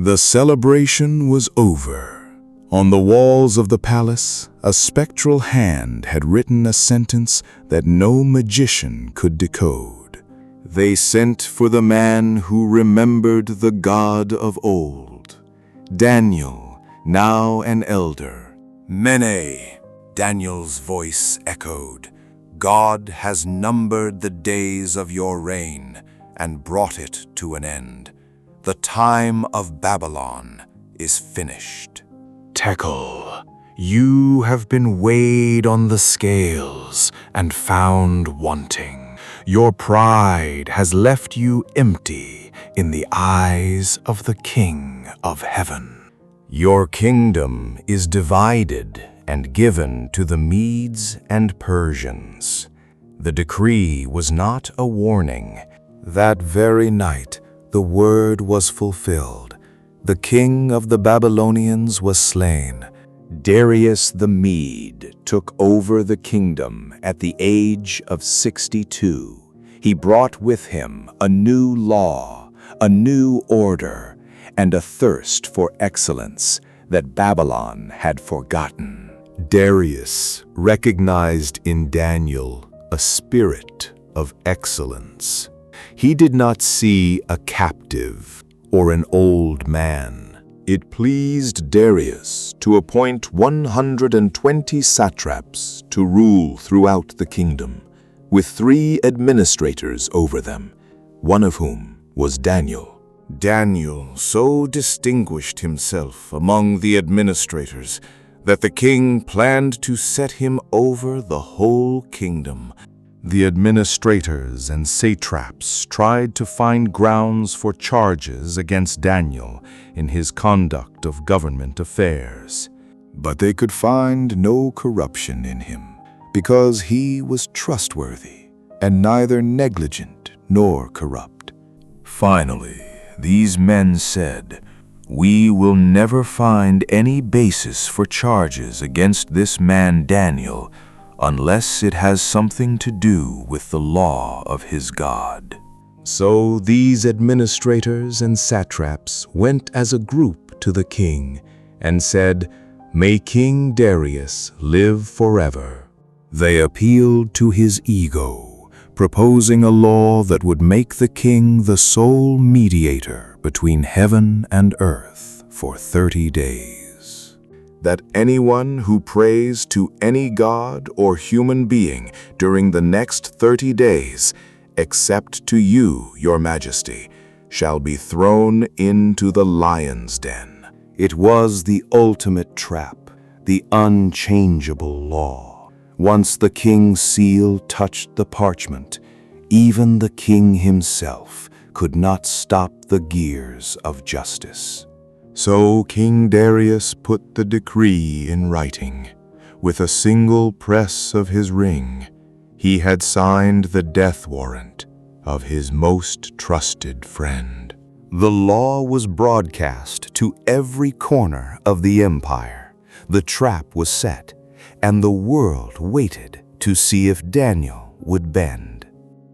The celebration was over. On the walls of the palace, a spectral hand had written a sentence that no magician could decode. They sent for the man who remembered the God of old, Daniel, now an elder. "Mene," Daniel's voice echoed, "God has numbered the days of your reign and brought it to an end. The time of Babylon is finished." "Tekel, you have been weighed on the scales and found wanting. Your pride has left you empty in the eyes of the King of Heaven. Your kingdom is divided and given to the Medes and Persians." The decree was not a warning. That very night, the word was fulfilled. The king of the Babylonians was slain. Darius the Mede took over the kingdom at the age of 62. He brought with him a new law, a new order, and a thirst for excellence that Babylon had forgotten. Darius recognized in Daniel a spirit of excellence. He did not see a captive or an old man. It pleased Darius to appoint 120 satraps to rule throughout the kingdom, with 3 administrators over them, one of whom was Daniel. Daniel so distinguished himself among the administrators that the king planned to set him over the whole kingdom. The administrators and satraps tried to find grounds for charges against Daniel in his conduct of government affairs. But they could find no corruption in him, because he was trustworthy and neither negligent nor corrupt. Finally, these men said, "We will never find any basis for charges against this man Daniel unless it has something to do with the law of his God." So these administrators and satraps went as a group to the king and said, "May King Darius live forever." They appealed to his ego, proposing a law that would make the king the sole mediator between heaven and earth for 30 days. That anyone who prays to any god or human being during the next 30 days, except to you, your majesty, shall be thrown into the lion's den. It was the ultimate trap, the unchangeable law. Once the king's seal touched the parchment, even the king himself could not stop the gears of justice. So King Darius put the decree in writing. With a single press of his ring, he had signed the death warrant of his most trusted friend. The law was broadcast to every corner of the empire. The trap was set, and the world waited to see if Daniel would bend.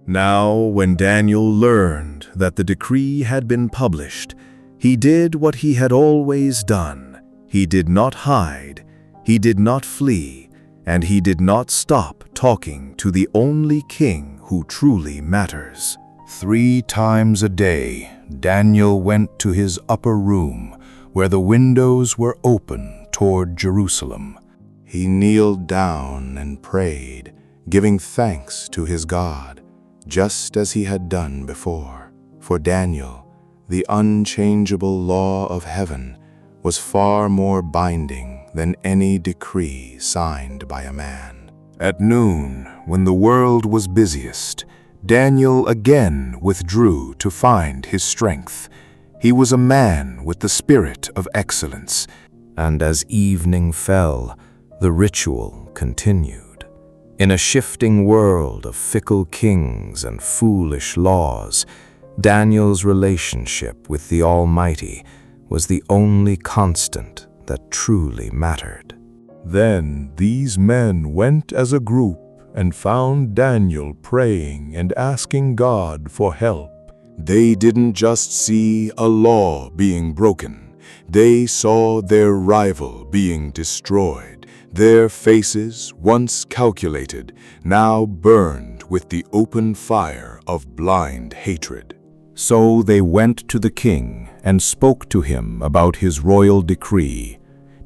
Now, when Daniel learned that the decree had been published, he did what he had always done. He did not hide, he did not flee, and he did not stop talking to the only king who truly matters. 3 times a day, Daniel went to his upper room, where the windows were open toward Jerusalem. He kneeled down and prayed, giving thanks to his God, just as he had done before. For Daniel, the unchangeable law of heaven was far more binding than any decree signed by a man. At noon, when the world was busiest, Daniel again withdrew to find his strength. He was a man with the spirit of excellence, and as evening fell, the ritual continued. In a shifting world of fickle kings and foolish laws, Daniel's relationship with the Almighty was the only constant that truly mattered. Then these men went as a group and found Daniel praying and asking God for help. They didn't just see a law being broken. They saw their rival being destroyed. Their faces, once calculated, now burned with the open fire of blind hatred. So they went to the king and spoke to him about his royal decree.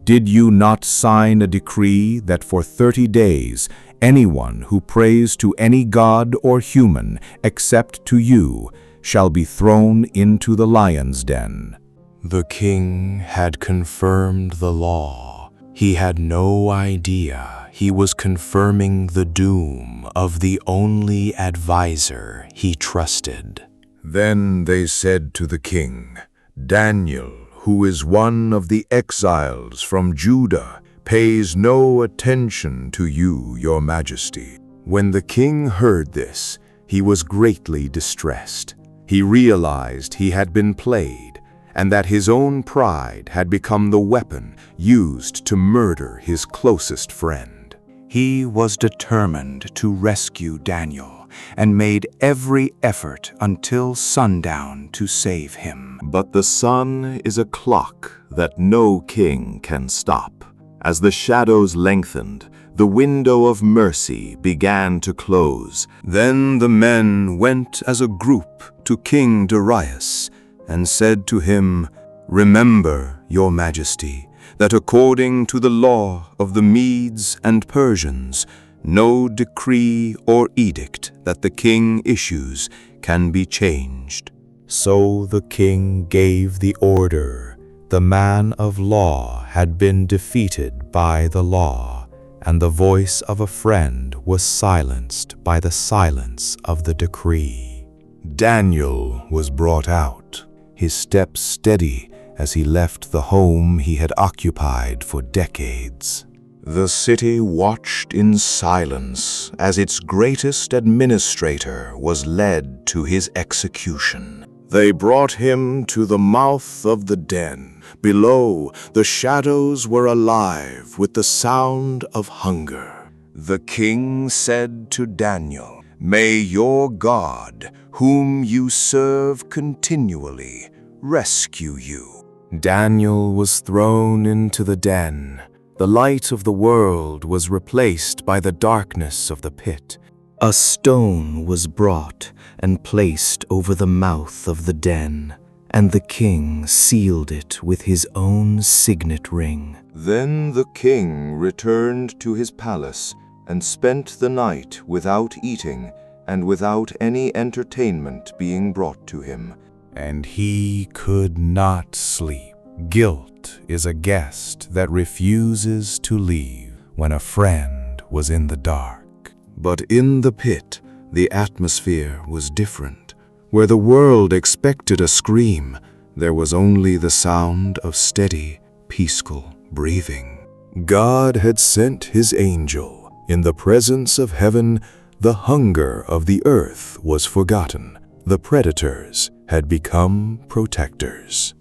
Did you not sign a decree that for 30 days anyone who prays to any god or human except to you shall be thrown into the lion's den? The king had confirmed the law. He had no idea he was confirming the doom of the only advisor he trusted. Then they said to the king, "Daniel, who is one of the exiles from Judah, pays no attention to you, your majesty." When the king heard this, he was greatly distressed. He realized he had been played, and that his own pride had become the weapon used to murder his closest friend. He was determined to rescue Daniel and made every effort until sundown to save him. But the sun is a clock that no king can stop. As the shadows lengthened, the window of mercy began to close. Then the men went as a group to King Darius and said to him, "Remember, your majesty, that according to the law of the Medes and Persians, no decree or edict that the king issues can be changed." So the king gave the order. The man of law had been defeated by the law, and the voice of a friend was silenced by the silence of the decree. Daniel was brought out, his steps steady as he left the home he had occupied for decades. The city watched in silence as its greatest administrator was led to his execution. They brought him to the mouth of the den. Below, the shadows were alive with the sound of hunger. The king said to Daniel, "May your God, whom you serve continually, rescue you." Daniel was thrown into the den. The light of the world was replaced by the darkness of the pit. A stone was brought and placed over the mouth of the den, and the king sealed it with his own signet ring. Then the king returned to his palace and spent the night without eating and without any entertainment being brought to him. And he could not sleep. Guilt is a guest that refuses to leave when a friend was in the dark. But in the pit, the atmosphere was different. Where the world expected a scream, there was only the sound of steady, peaceful breathing. God had sent his angel. In the presence of heaven, the hunger of the earth was forgotten. The predators had become protectors.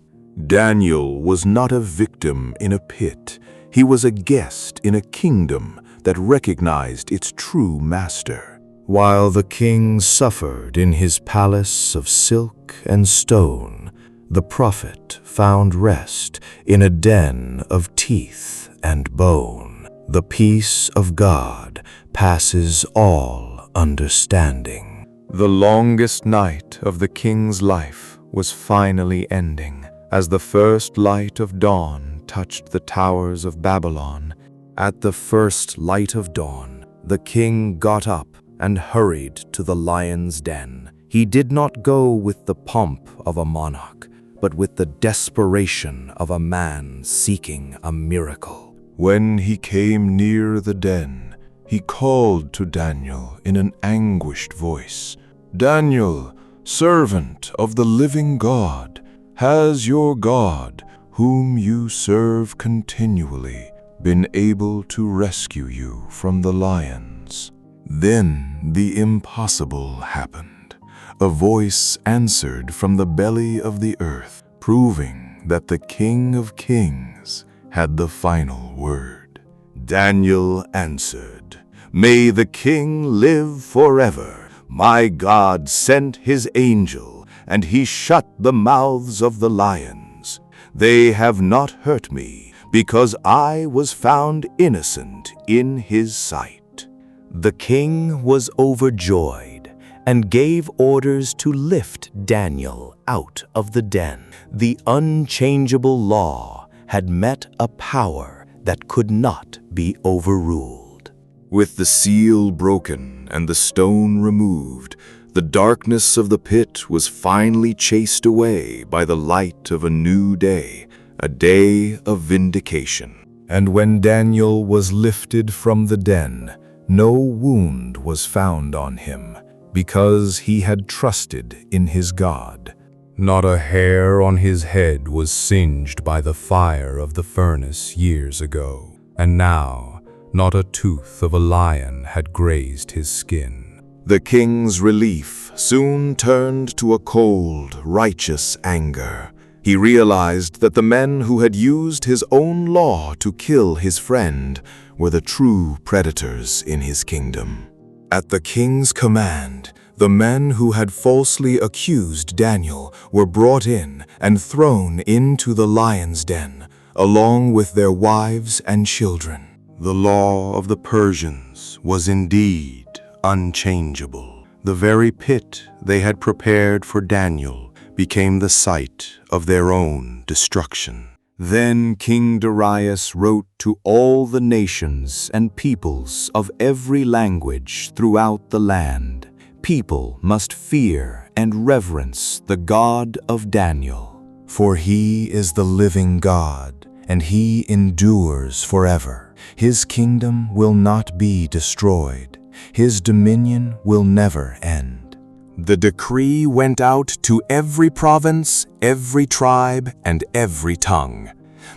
Daniel was not a victim in a pit. He was a guest in a kingdom that recognized its true master. While the king suffered in his palace of silk and stone, the prophet found rest in a den of teeth and bone. The peace of God passes all understanding. The longest night of the king's life was finally ending. As the first light of dawn touched the towers of Babylon, at the first light of dawn, the king got up and hurried to the lion's den. He did not go with the pomp of a monarch, but with the desperation of a man seeking a miracle. When he came near the den, he called to Daniel in an anguished voice, "Daniel, servant of the living God, has your God, whom you serve continually, been able to rescue you from the lions?" Then the impossible happened. A voice answered from the belly of the earth, proving that the King of Kings had the final word. Daniel answered, "May the king live forever. My God sent his angel and he shut the mouths of the lions. They have not hurt me, because I was found innocent in his sight." The king was overjoyed and gave orders to lift Daniel out of the den. The unchangeable law had met a power that could not be overruled. With the seal broken and the stone removed, the darkness of the pit was finally chased away by the light of a new day, a day of vindication. And when Daniel was lifted from the den, no wound was found on him, because he had trusted in his God. Not a hair on his head was singed by the fire of the furnace years ago, and now not a tooth of a lion had grazed his skin. The king's relief soon turned to a cold, righteous anger. He realized that the men who had used his own law to kill his friend were the true predators in his kingdom. At the king's command, the men who had falsely accused Daniel were brought in and thrown into the lion's den, along with their wives and children. The law of the Persians was indeed unchangeable. The very pit they had prepared for Daniel became the site of their own destruction. Then King Darius wrote to all the nations and peoples of every language throughout the land, "People must fear and reverence the God of Daniel, for he is the living God, and he endures forever. His kingdom will not be destroyed. His dominion will never end." The decree went out to every province, every tribe, and every tongue.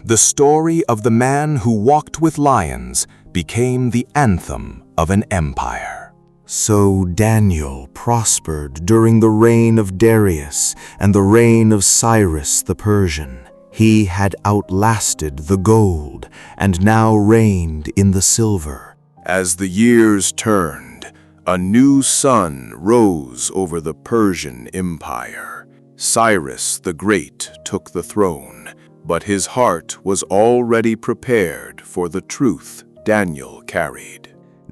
The story of the man who walked with lions became the anthem of an empire. So Daniel prospered during the reign of Darius and the reign of Cyrus the Persian. He had outlasted the gold and now reigned in the silver. As the years turned, a new sun rose over the Persian Empire. Cyrus the Great took the throne, but his heart was already prepared for the truth Daniel carried.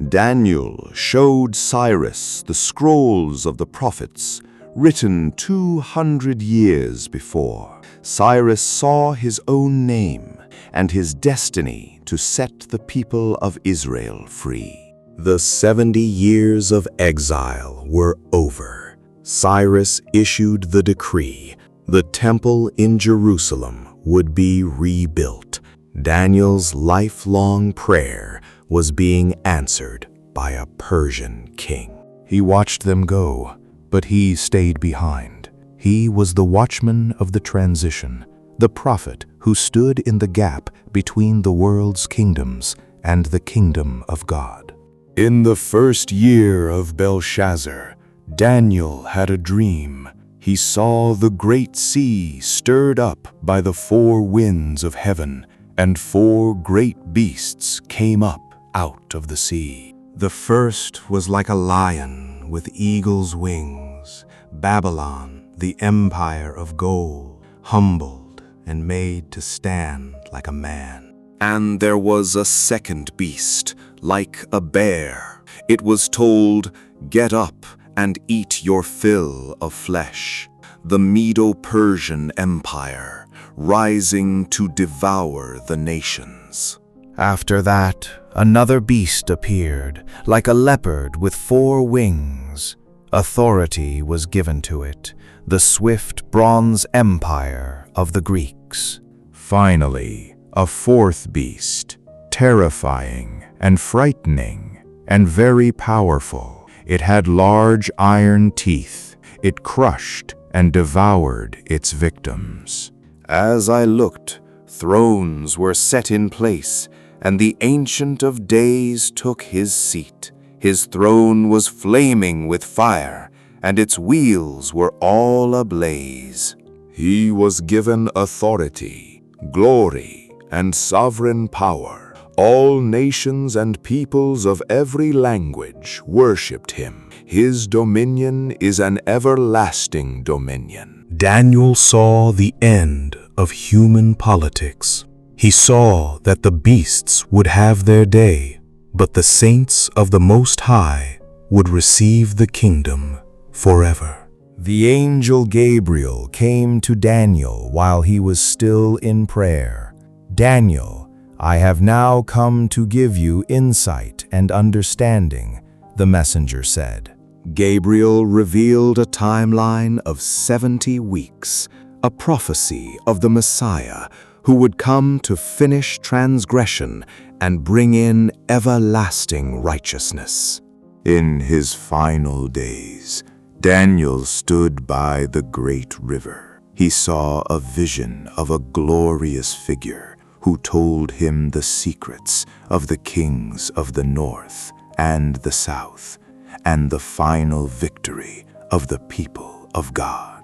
Daniel showed Cyrus the scrolls of the prophets, written 200 years before. Cyrus saw his own name and his destiny to set the people of Israel free. The 70 years of exile were over. Cyrus issued the decree. The temple in Jerusalem would be rebuilt. Daniel's lifelong prayer was being answered by a Persian king. He watched them go, but he stayed behind. He was the watchman of the transition, the prophet who stood in the gap between the world's kingdoms and the kingdom of God. In the first year of Belshazzar, Daniel had a dream. He saw the great sea stirred up by the 4 winds of heaven, and 4 great beasts came up out of the sea. The first was like a lion with eagle's wings, Babylon, the empire of gold, humbled and made to stand like a man. And there was a second beast, like a bear. It was told, "Get up and eat your fill of flesh." The Medo-Persian Empire, rising to devour the nations. After that, another beast appeared, like a leopard with 4 wings. Authority was given to it, the swift bronze empire of the Greeks. Finally, a 4th beast, terrifying and frightening and very powerful. It had large iron teeth. It crushed and devoured its victims. As I looked, thrones were set in place, and the Ancient of Days took his seat. His throne was flaming with fire, and its wheels were all ablaze. He was given authority, glory, and sovereign power. All nations and peoples of every language worshipped him. His dominion is an everlasting dominion. Daniel saw the end of human politics. He saw that the beasts would have their day, but the saints of the Most High would receive the kingdom forever. The angel Gabriel came to Daniel while he was still in prayer. "Daniel, I have now come to give you insight and understanding," the messenger said. Gabriel revealed a timeline of 70 weeks, a prophecy of the Messiah who would come to finish transgression and bring in everlasting righteousness. In his final days, Daniel stood by the great river. He saw a vision of a glorious figure who told him the secrets of the kings of the north and the south, and the final victory of the people of God.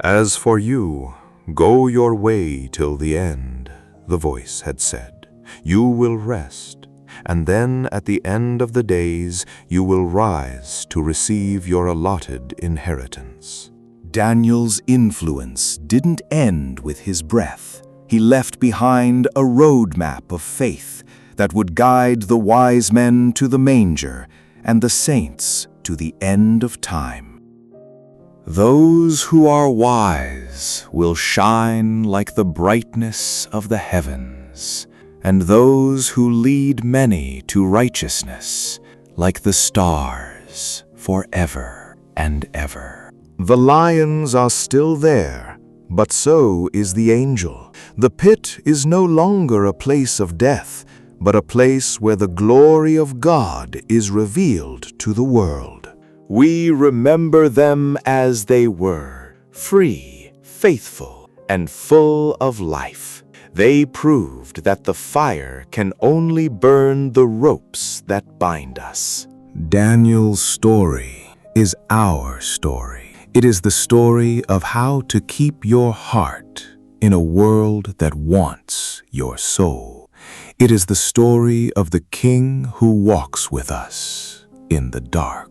"As for you, go your way till the end," the voice had said. "You will rest, and then at the end of the days you will rise to receive your allotted inheritance." Daniel's influence didn't end with his breath. He left behind a roadmap of faith that would guide the wise men to the manger and the saints to the end of time. Those who are wise will shine like the brightness of the heavens, and those who lead many to righteousness like the stars forever and ever. The lions are still there, but so is the angel. The pit is no longer a place of death, but a place where the glory of God is revealed to the world. We remember them as they were, free, faithful, and full of life. They proved that the fire can only burn the ropes that bind us. Daniel's story is our story. It is the story of how to keep your heart in a world that wants your soul. It is the story of the King who walks with us in the dark.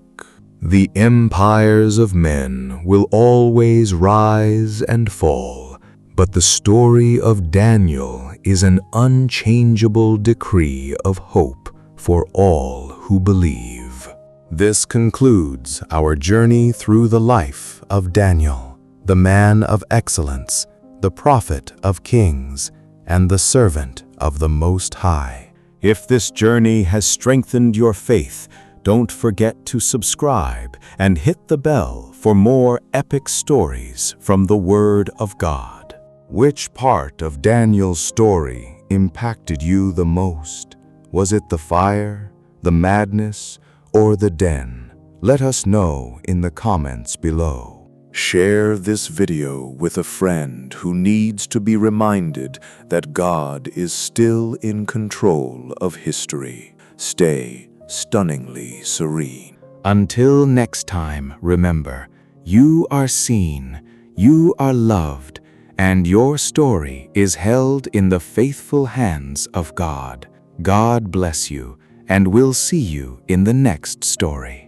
The empires of men will always rise and fall, but the story of Daniel is an unchangeable decree of hope for all who believe. This concludes our journey through the life of Daniel, the man of excellence, the prophet of kings, and the servant of the Most High. If this journey has strengthened your faith, don't forget to subscribe and hit the bell for more epic stories from the Word of God. Which part of Daniel's story impacted you the most? Was it the fire, the madness, or the den? Let us know in the comments below. Share this video with a friend who needs to be reminded that God is still in control of history. Stay stunningly serene. Until next time, remember, you are seen, you are loved, and your story is held in the faithful hands of God. God bless you, and we'll see you in the next story.